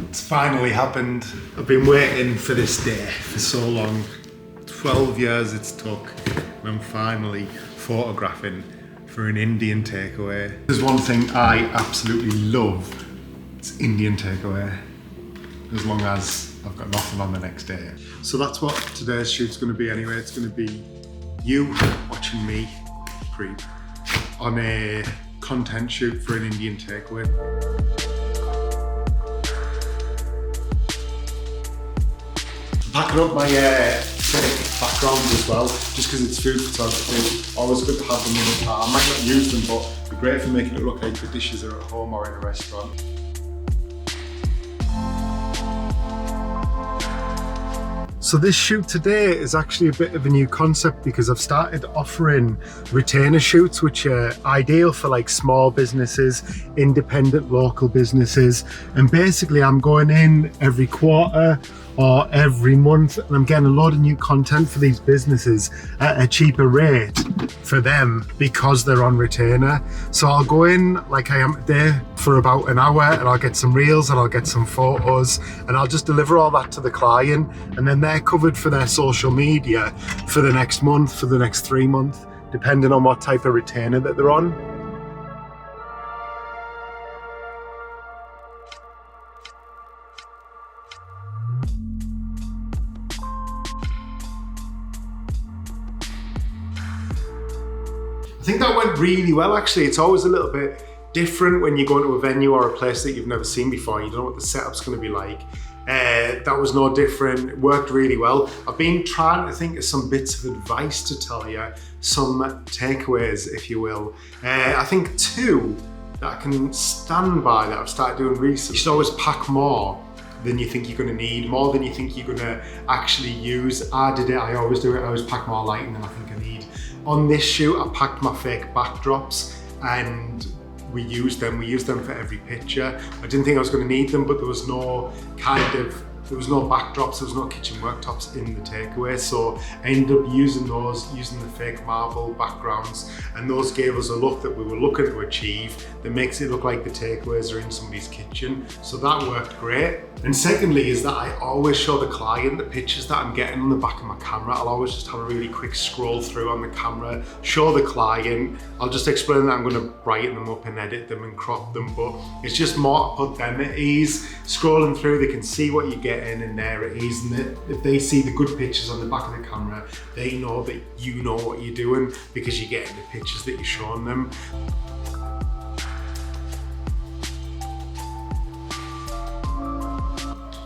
It's finally happened. I've been waiting for this day for so long. 12 years it's took, and I'm finally photographing for an Indian takeaway. There's one thing I absolutely love, it's Indian takeaway, as long as I've got nothing on the next day. So that's what today's shoot's gonna be anyway. It's gonna be you watching me creep on a content shoot for an Indian takeaway. Packing up my background as well, just because it's food photography. Always good to have them in the car. I might not use them, but it'd be great for making it look like the dishes are at home or in a restaurant. So this shoot today is actually a bit of a new concept because I've started offering retainer shoots, which are ideal for like small businesses, independent local businesses. And basically I'm going in every quarter or every month and I'm getting a lot of new content for these businesses at a cheaper rate for them because they're on retainer. So I'll go in like I am today for about an hour and I'll get some reels and I'll get some photos and I'll just deliver all that to the client, and then they're covered for their social media for the next month, for the next 3 months, depending on what type of retainer that they're on. I think that went really well actually. It's always a little bit different when you go into a venue or a place that you've never seen before. You don't know what the setup's going to be like. That was no different. It worked really well. I've been trying to think of some bits of advice to tell you, some takeaways, if you will. I think 2 that I can stand by that I've started doing recently. You should always pack more than you think you're going to need, more than you think you're going to actually use. I did it, I always do it, I always pack more lighting than I think I need. On this shoot, I packed my fake backdrops and we used them for every picture. I didn't think I was going to need them, but there was no backdrops, there was no kitchen worktops in the takeaway, so I ended up using the fake marble backgrounds, and those gave us a look that we were looking to achieve that makes it look like the takeaways are in somebody's kitchen, so that worked great. And secondly is that I always show the client the pictures that I'm getting on the back of my camera. I'll always just have a really quick scroll through on the camera, show the client. I'll just explain that I'm going to brighten them up and edit them and crop them, but it's just more to put them at ease. Scrolling through, they can see what you're getting and they're at ease, and if they see the good pictures on the back of the camera, they know that you know what you're doing because you're getting the pictures that you're showing them.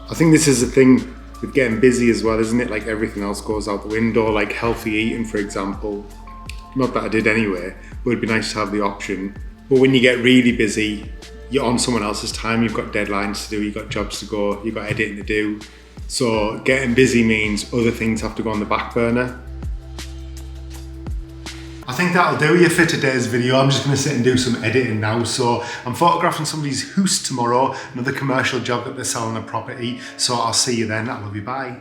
I think this is a thing with getting busy as well, isn't it? Like everything else goes out the window, like healthy eating, for example. Not that I did anyway, but it'd be nice to have the option. But when you get really busy, you're on someone else's time, you've got deadlines to do, you've got jobs to go, you've got editing to do. So getting busy means other things have to go on the back burner. I think that'll do you for today's video. I'm just going to sit and do some editing now. So I'm photographing somebody's house tomorrow, another commercial job that they're selling a property. So I'll see you then. I love you, bye.